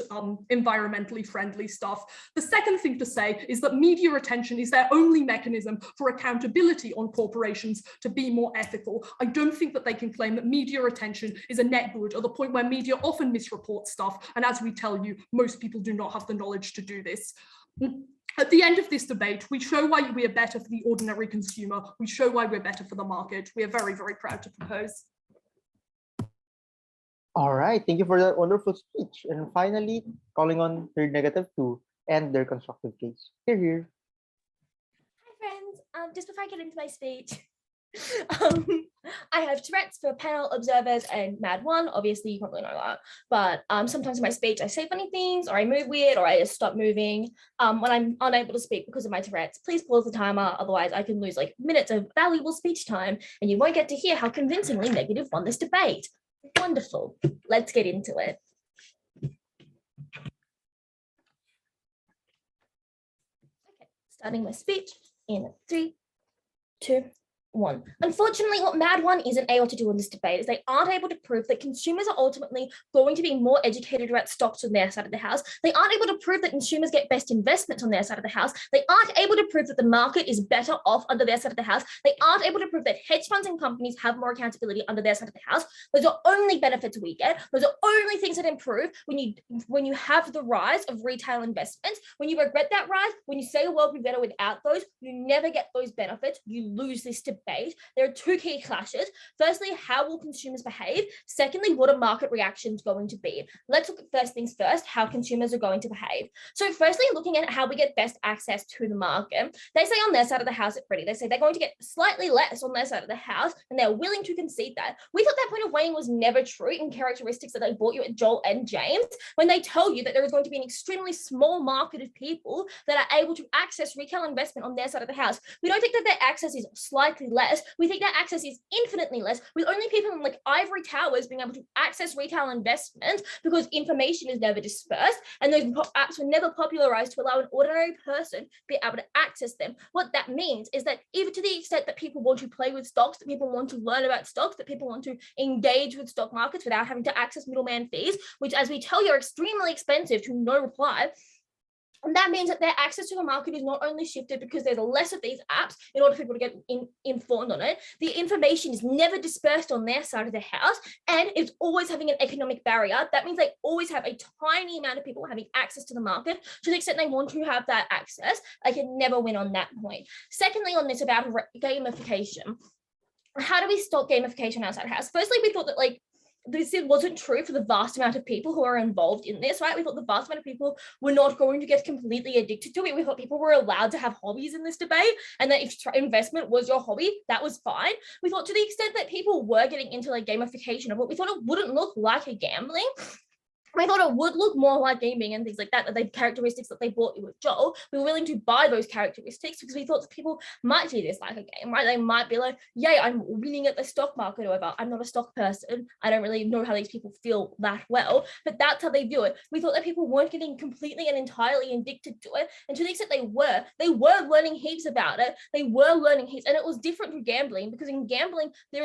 environmentally friendly stuff. The second thing to say is that media attention is their only mechanism for accountability on corporations to be more ethical. I don't think that they can claim that media attention is a net good, at the point where media often misreport stuff. And as we tell you, most people do not have the knowledge to do this. At the end of this debate, we show why we are better for the ordinary consumer. We show why we're better for the market. We are very, very proud to propose. All right, thank you for that wonderful speech. And finally, calling on third negative to end their constructive case. Here. Hi friends, just before I get into my speech, I have Tourette's for panel observers and Mad One. Obviously, you probably know that. But sometimes in my speech, I say funny things, or I move weird, or I just stop moving. When I'm unable to speak because of my Tourette's, please pause the timer. Otherwise, I can lose minutes of valuable speech time, and you won't get to hear how convincingly negative won this debate. Wonderful. Let's get into it. Okay, starting my speech in 3, 2, 1. Unfortunately, what Mad One isn't able to do in this debate is they aren't able to prove that consumers are ultimately going to be more educated about stocks on their side of the house. They aren't able to prove that consumers get best investments on their side of the house. They aren't able to prove that the market is better off under their side of the house. They aren't able to prove that hedge funds and companies have more accountability under their side of the house. Those are only benefits we get. Those are only things that improve when you have the rise of retail investments. When you regret that rise, when you say a world would be better without those, you never get those benefits. You lose this debate. There are two key clashes. Firstly, how will consumers behave? Secondly, what are market reactions going to be? Let's look at first things first, how consumers are going to behave. So firstly, looking at how we get best access to the market, they say on their side of the house at Brynnie, they say they're going to get slightly less on their side of the house, and they're willing to concede that. We thought that point of weighing was never true in characteristics that they brought you at Joel and James, when they tell you that there is going to be an extremely small market of people that are able to access retail investment on their side of the house. We don't think that their access is slightly less. We think that access is infinitely less, with only people in ivory towers being able to access retail investment because information is never dispersed, and those apps were never popularized to allow an ordinary person to be able to access them. What that means is that even to the extent that people want to play with stocks, that people want to learn about stocks, that people want to engage with stock markets without having to access middleman fees, which, as we tell you, are extremely expensive to no reply. And that means that their access to the market is not only shifted because there's less of these apps in order for people to get informed on it, the information is never dispersed on their side of the house, and it's always having an economic barrier. That means they always have a tiny amount of people having access to the market. To the extent they want to have that access, they can never win on that point. Secondly, on this about gamification, how do we stop gamification outside the house? Firstly, we thought that this wasn't true for the vast amount of people who are involved in this, right? We thought the vast amount of people were not going to get completely addicted to it. We thought people were allowed to have hobbies in this debate, and that if investment was your hobby, that was fine. We thought to the extent that people were getting into gamification of it, we thought it wouldn't look like a gambling. I thought it would look more like gaming and things like that, the characteristics that they bought you with Joel. We were willing to buy those characteristics because we thought that people might see this like a game, right? They might be like, yay, I'm winning at the stock market or whatever. I'm not a stock person. I don't really know how these people feel that well, but that's how they view it. We thought that people weren't getting completely and entirely addicted to it. And to the extent they were learning heaps about it. They were learning heaps. And it was different from gambling because in gambling, there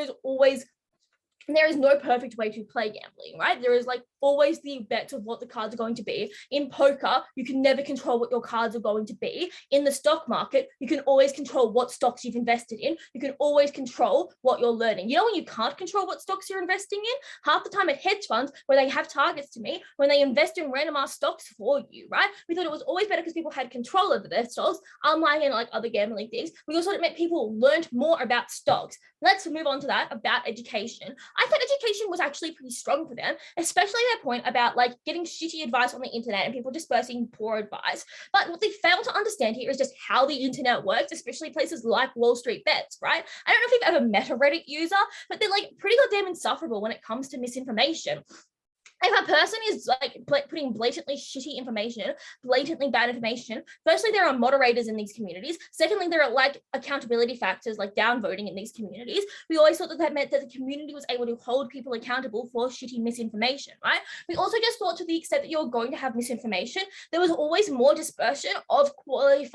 is no perfect way to play gambling, right? There is like always the bets of what the cards are going to be. In poker, you can never control what your cards are going to be. In the stock market, you can always control what stocks you've invested in. You can always control what you're learning. You know when you can't control what stocks you're investing in? Half the time at hedge funds where they have targets to meet, when they invest in random ass stocks for you, right? We thought it was always better because people had control over their stocks, unlike in like other gambling things. We also thought it meant people learned more about stocks. Let's move on to that about education. I thought education was actually pretty strong for them, especially their point about like getting shitty advice on the internet and people dispersing poor advice. But what they fail to understand here is just how the internet works, especially places like Wall Street Bets, right? I don't know if you've ever met a Reddit user, but they're like pretty goddamn insufferable when it comes to misinformation. If a person is like putting blatantly shitty information, blatantly bad information, firstly, there are moderators in these communities. Secondly, there are like accountability factors like downvoting in these communities. We always thought that that meant that the community was able to hold people accountable for shitty misinformation, right? We also just thought to the extent that you're going to have misinformation, there was always more dispersion of quality,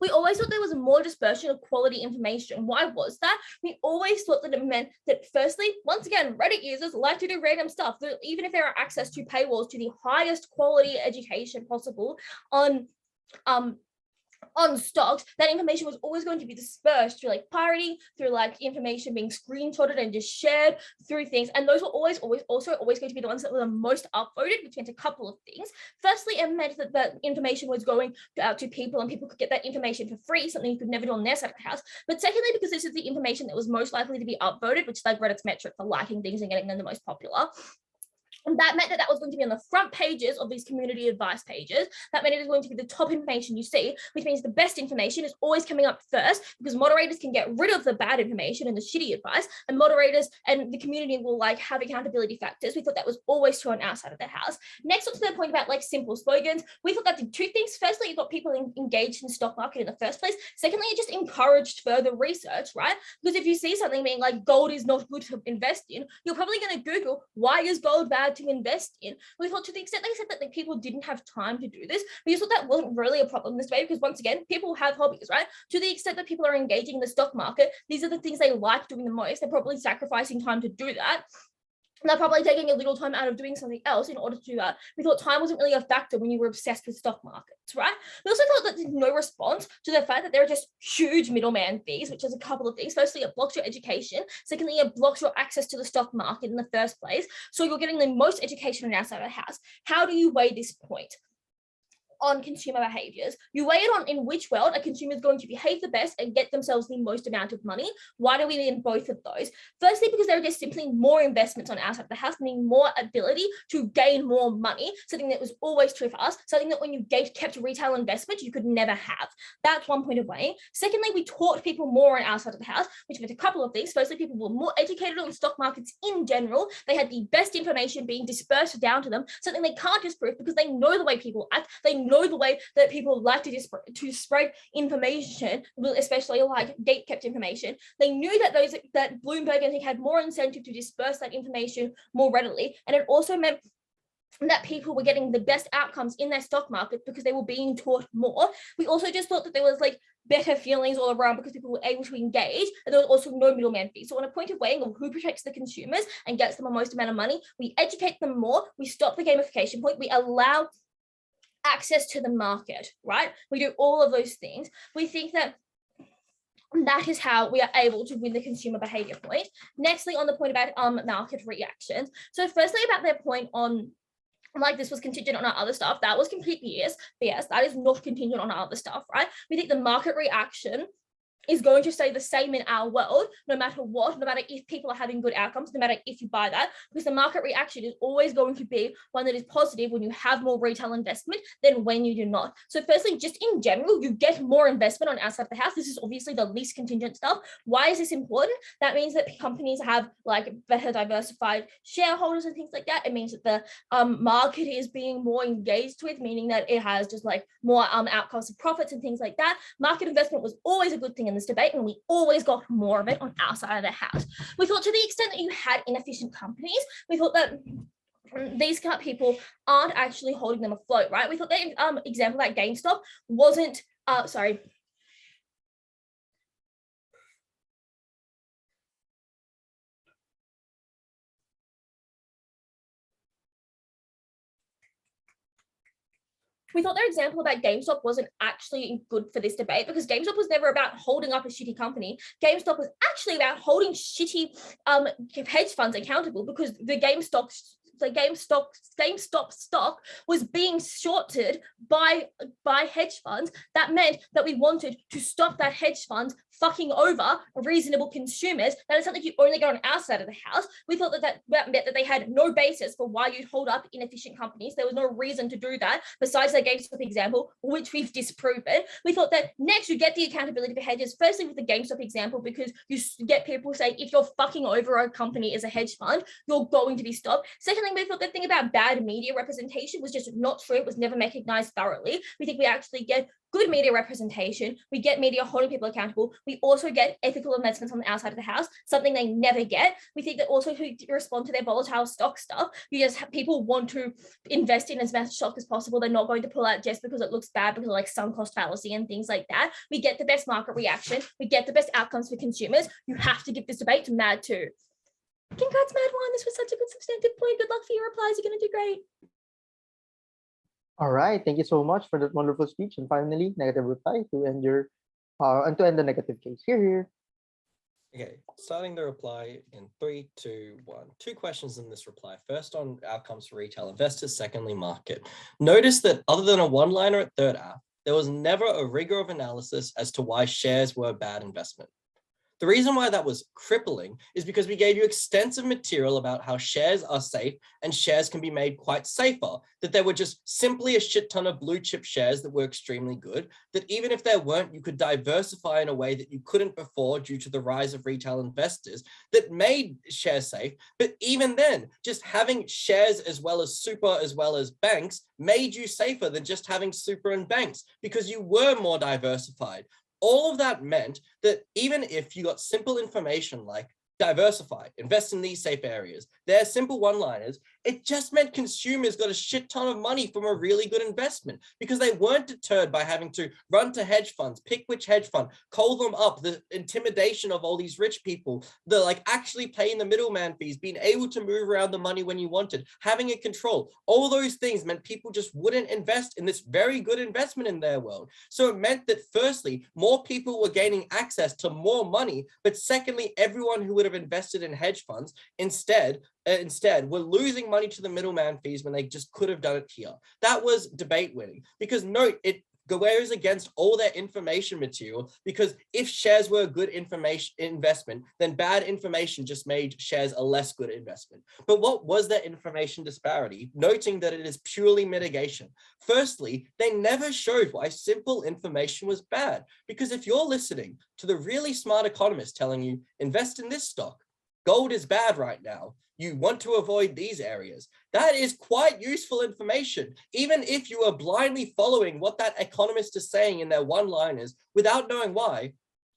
We always thought there was more dispersion of quality information. Why was that? We always thought that it meant that firstly, once again, Reddit users like to do random stuff, that even if there are access to paywalls to the highest quality education possible on stocks, that information was always going to be dispersed through like pirating, through like information being screenshotted and just shared through things. And those were always going to be the ones that were the most upvoted, which meant a couple of things. Firstly, it meant that the information was going out to people and people could get that information for free, something you could never do on their side of the house. But secondly, because this is the information that was most likely to be upvoted, which is like Reddit's metric for liking things and getting them the most popular. And that meant that that was going to be on the front pages of these community advice pages. That meant it is going to be the top information you see, which means the best information is always coming up first because moderators can get rid of the bad information and the shitty advice, and moderators and the community will like have accountability factors. We thought that was always true on our side of the house. Next, on to the point about like simple slogans, we thought that did two things. Firstly, it got people engaged in the stock market in the first place. Secondly, it just encouraged further research, right? Because if you see something being like gold is not good to invest in, you're probably going to Google why is gold bad to invest in. We thought to the extent they said that people didn't have time to do this, we just thought that wasn't really a problem this way because once again, people have hobbies, right? To the extent that people are engaging in the stock market, these are the things they like doing the most. They're probably sacrificing time to do that. And they're probably taking a little time out of doing something else in order to do that. We thought time wasn't really a factor when you were obsessed with stock markets, right? We also thought that there's no response to the fact that there are just huge middleman fees, which is a couple of things. Firstly, it blocks your education. Secondly, it blocks your access to the stock market in the first place. So you're getting the most education on our side of the house. How do you weigh this point on consumer behaviors? You weigh it on in which world a consumer is going to behave the best and get themselves the most amount of money. Why do we mean both of those? Firstly, because there are just simply more investments on our side of the house, meaning more ability to gain more money, something that was always true for us, something that when you kept retail investment, you could never have. That's one point of weighing. Secondly, we taught people more on our side of the house, which meant a couple of things. Firstly, people were more educated on stock markets in general. They had the best information being dispersed down to them, something they can't disprove because they know the way people act. They know the way that people like to spread information, especially like gate-kept information. They knew that Bloomberg, I think, had more incentive to disperse that information more readily, and it also meant that people were getting the best outcomes in their stock market because they were being taught more. We also just thought that there was like better feelings all around because people were able to engage, and there was also no middleman fee. So on a point of weighing of who protects the consumers and gets them the most amount of money, we educate them more, we stop the gamification point, we allow access to the market, right? We do all of those things. We think that that is how we are able to win the consumer behavior point. Nextly, on the point about market reactions. So firstly, about their point on like this was contingent on our other stuff, that was completely yes. But yes, that is not contingent on our other stuff, right? We think the market reaction is going to stay the same in our world, no matter what, no matter if people are having good outcomes, no matter if you buy that, because the market reaction is always going to be one that is positive when you have more retail investment than when you do not. So firstly, just in general, you get more investment on outside of the house. This is obviously the least contingent stuff. Why is this important? That means that companies have like better diversified shareholders and things like that. It means that the market is being more engaged with, meaning that it has just like more outcomes of profits and things like that. Market investment was always a good thing in this debate, and we always got more of it on our side of the house. We thought to the extent that you had inefficient companies, we thought that these kind of people aren't actually holding them afloat, right? We thought that example that GameStop wasn't, sorry. We thought their example about GameStop wasn't actually good for this debate because GameStop was never about holding up a shitty company. GameStop was actually about holding shitty hedge funds accountable, because the GameStop stock was being shorted by hedge funds. That meant that we wanted to stop that hedge funds fucking over reasonable consumers. That is something you only get on our side of the house. We thought that meant that they had no basis for why you'd hold up inefficient companies. There was no reason to do that besides their GameStop example, which we've disproven. We thought that next you get the accountability for hedges, firstly with the GameStop example, because you get people saying if you're fucking over a company as a hedge fund, you're going to be stopped. Secondly, we thought the thing about bad media representation was just not true. It was never recognized thoroughly. We think we actually get good media representation. We get media holding people accountable. We also get ethical investments on the outside of the house, something they never get. We think that also to respond to their volatile stock stuff, you just have people want to invest in as much stock as possible. They're not going to pull out just because it looks bad, because of like sunk cost fallacy and things like that. We get the best market reaction. We get the best outcomes for consumers. You have to give this debate to Mad 2. Congrats, Mad 1. This was such a good substantive point. Good luck for your replies. You're going to do great. All right, thank you so much for that wonderful speech. And finally, negative reply to end your and to end the negative case. Here. Okay, starting the reply in 3, 2, 1. 2 questions in this reply. First on outcomes for retail investors, secondly, market. Notice that other than a one-liner at third app, there was never a rigor of analysis as to why shares were a bad investment. The reason why that was crippling is because we gave you extensive material about how shares are safe and shares can be made quite safer, that there were just simply a shit ton of blue chip shares that were extremely good, that even if there weren't, you could diversify in a way that you couldn't before due to the rise of retail investors that made shares safe. But even then, just having shares as well as super as well as banks made you safer than just having super and banks because you were more diversified. All of that meant that even if you got simple information like diversify, invest in these safe areas, they're simple one-liners, it just meant consumers got a shit ton of money from a really good investment because they weren't deterred by having to run to hedge funds, pick which hedge fund, call them up, the intimidation of all these rich people, the like actually paying the middleman fees, being able to move around the money when you wanted, having it controlled. All those things meant people just wouldn't invest in this very good investment in their world. So it meant that firstly, more people were gaining access to more money, but secondly, everyone who would have invested in hedge funds instead were losing money to the middleman fees when they just could have done it here. That was debate winning because note, it goes against all their information material because if shares were a good information investment, then bad information just made shares a less good investment. But what was their information disparity? Noting that it is purely mitigation. Firstly, they never showed why simple information was bad because if you're listening to the really smart economist telling you invest in this stock, gold is bad right now, you want to avoid these areas. That is quite useful information, even if you are blindly following what that economist is saying in their one-liners without knowing why.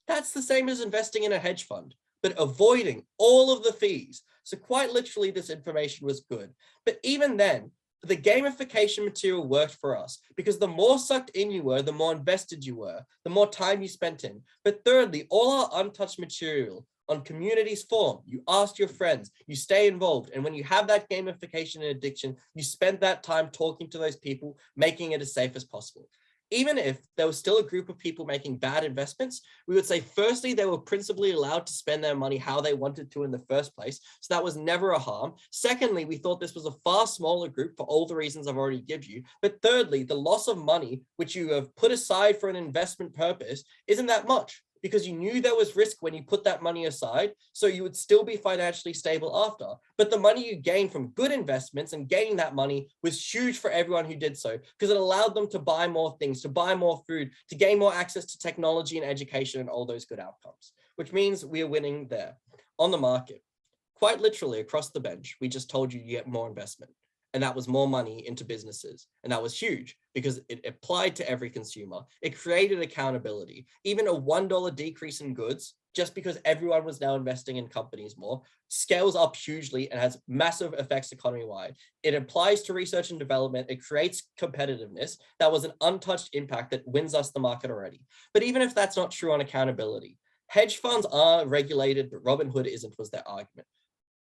That's the same as investing in a hedge fund, but avoiding all of the fees. So quite literally, this information was good. But even then, the gamification material worked for us because the more sucked in you were, the more invested you were, the more time you spent in. But thirdly, all our untouched material on communities form, you asked your friends, you stay involved. And when you have that gamification and addiction, you spend that time talking to those people, making it as safe as possible. Even if there was still a group of people making bad investments, we would say, firstly, they were principally allowed to spend their money how they wanted to in the first place. So that was never a harm. Secondly, we thought this was a far smaller group for all the reasons I've already given you. But thirdly, the loss of money, which you have put aside for an investment purpose, isn't that much. because you knew there was risk when you put that money aside, so you would still be financially stable after. But the money you gained from good investments and gaining that money was huge for everyone who did so, because it allowed them to buy more things, to buy more food, to gain more access to technology and education and all those good outcomes, which means we are winning there on the market. Quite literally across the bench, we just told you you get more investment. And that was more money into businesses. And that was huge because it applied to every consumer. It created accountability. Even a $1 decrease in goods, just because everyone was now investing in companies more, scales up hugely and has massive effects economy-wide. It applies to research and development. It creates competitiveness. That was an untouched impact that wins us the market already. But even if that's not true on accountability, hedge funds are regulated, but Robinhood isn't, was their argument.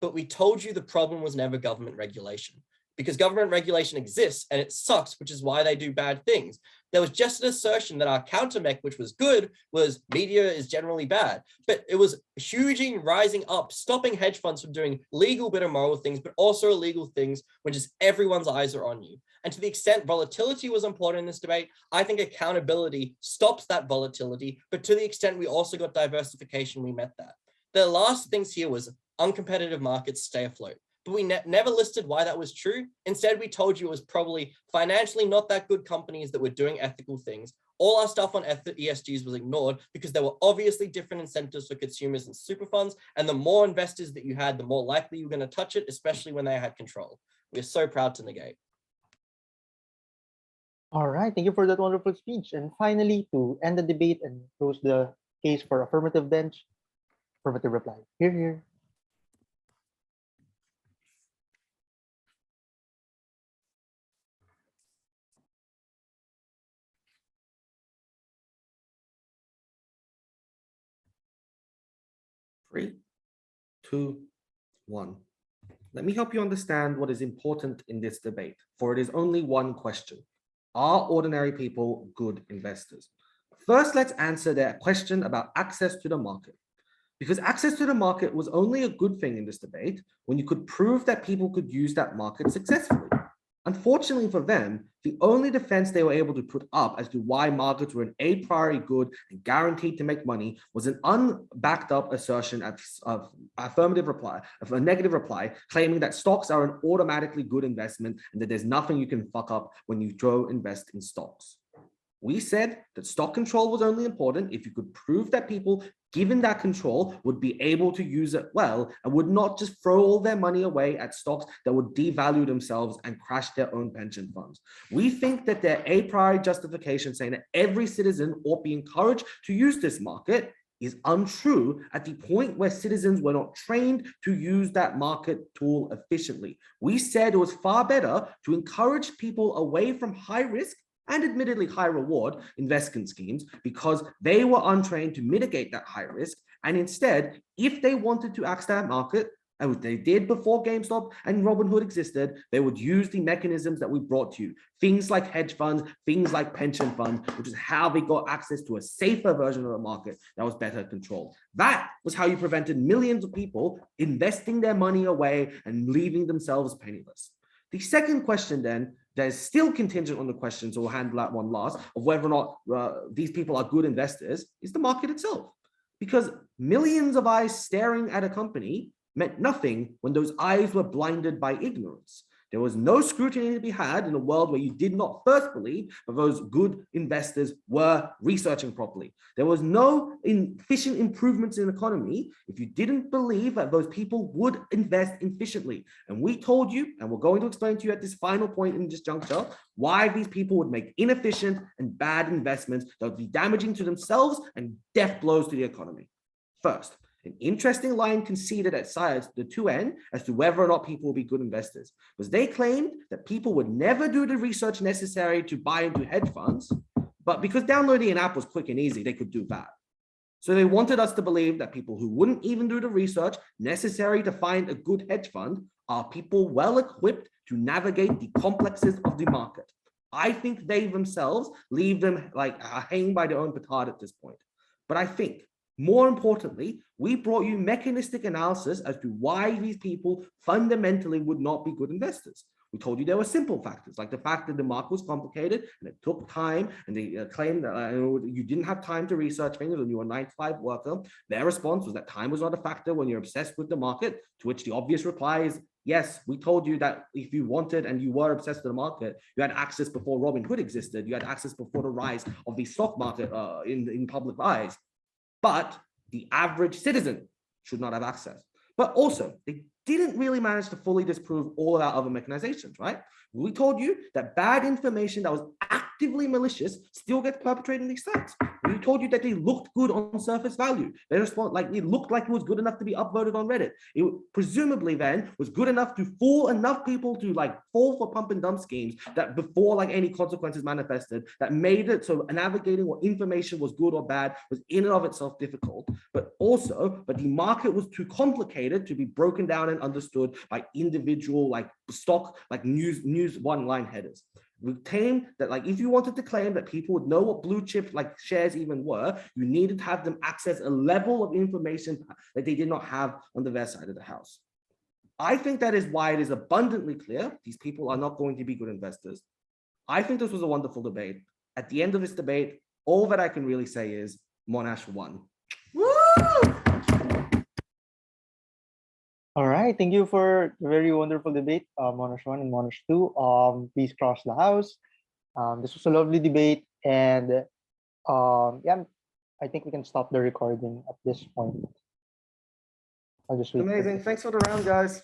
But we told you the problem was never government regulation, because government regulation exists and it sucks, which is why they do bad things. There was just an assertion that our countermech, which was good, was media is generally bad, but it was hugely rising up, stopping hedge funds from doing legal but immoral things, but also illegal things when just everyone's eyes are on you. And to the extent volatility was important in this debate, I think accountability stops that volatility, but to the extent we also got diversification, we met that. The last things here was uncompetitive markets stay afloat. But we never listed why that was true. Instead, we told you it was probably financially not that good companies that were doing ethical things. All our stuff on ESGs was ignored because there were obviously different incentives for consumers and super funds. And the more investors that you had, the more likely you were going to touch it, especially when they had control. We're so proud to negate. All right, thank you for that wonderful speech. And finally, to end the debate and close the case for affirmative bench, affirmative reply. Here, here. Three, two, one. Let me help you understand what is important in this debate, for it is only one question. Are ordinary people good investors? First, let's answer that question about access to the market. Because access to the market was only a good thing in this debate when you could prove that people could use that market successfully. Unfortunately for them, the only defense they were able to put up as to why markets were an a priori good and guaranteed to make money was an unbacked up assertion of affirmative reply, of a negative reply, claiming that stocks are an automatically good investment and that there's nothing you can fuck up when you invest in stocks. We said that stock control was only important if you could prove that people given that control would be able to use it well and would not just throw all their money away at stocks that would devalue themselves and crash their own pension funds. We think that their a priori justification saying that every citizen ought be encouraged to use this market is untrue at the point where citizens were not trained to use that market tool efficiently. We said it was far better to encourage people away from high risk and admittedly high reward investment schemes because they were untrained to mitigate that high risk. And instead, if they wanted to access that market, and they did before GameStop and Robinhood existed, they would use the mechanisms that we brought to you. Things like hedge funds, things like pension funds, which is how they got access to a safer version of the market that was better controlled. That was how you prevented millions of people investing their money away and leaving themselves penniless. The second question then, that is still contingent on the question, so we'll handle that one last, of whether or not these people are good investors, is the market itself. Because millions of eyes staring at a company meant nothing when those eyes were blinded by ignorance. There was no scrutiny to be had in a world where you did not first believe that those good investors were researching properly. There was no efficient improvements in the economy if you didn't believe that those people would invest efficiently. And we told you, and we're going to explain to you at this final point in this juncture, why these people would make inefficient and bad investments that would be damaging to themselves and death blows to the economy. First, an interesting line conceded at sides the 2N as to whether or not people will be good investors, was they claimed that people would never do the research necessary to buy into hedge funds, but because downloading an app was quick and easy, they could do that. So they wanted us to believe that people who wouldn't even do the research necessary to find a good hedge fund are people well equipped to navigate the complexes of the market. I think they themselves leave them like hanging by their own petard at this point. But I think more importantly, we brought you mechanistic analysis as to why these people fundamentally would not be good investors. We told you there were simple factors, like the fact that the market was complicated and it took time, and they claimed that you didn't have time to research things when you were a 9-to-5 worker. Their response was that time was not a factor when you're obsessed with the market, to which the obvious reply is, yes, we told you that if you wanted and you were obsessed with the market, you had access before Robinhood existed. You had access before the rise of the stock market in public eyes. But the average citizen should not have access. But also, they didn't really manage to fully disprove all of our other mechanizations, right? We told you that bad information that was actively malicious still gets perpetrated in these sites. We told you that they looked good on surface value. They respond like it looked like it was good enough to be upvoted on Reddit. It presumably then was good enough to fool enough people to like fall for pump and dump schemes that before like any consequences manifested, that made it so navigating what information was good or bad was in and of itself difficult. But the market was too complicated to be broken down and understood by individual like stock, like news one-line headers. We claimed that like if you wanted to claim that people would know what blue chip like shares even were, you needed to have them access a level of information that they did not have on their side of the house. I think that is why it is abundantly clear these people are not going to be good investors. I think this was a wonderful debate. At the end of this debate, all that I can really say is Monash won. Woo! All right, thank you for the very wonderful debate, Monash 1 and Monash 2. Please cross the house. This was a lovely debate, and yeah, I think we can stop the recording at this point. I'll just wait. Amazing. Thanks for the round, guys.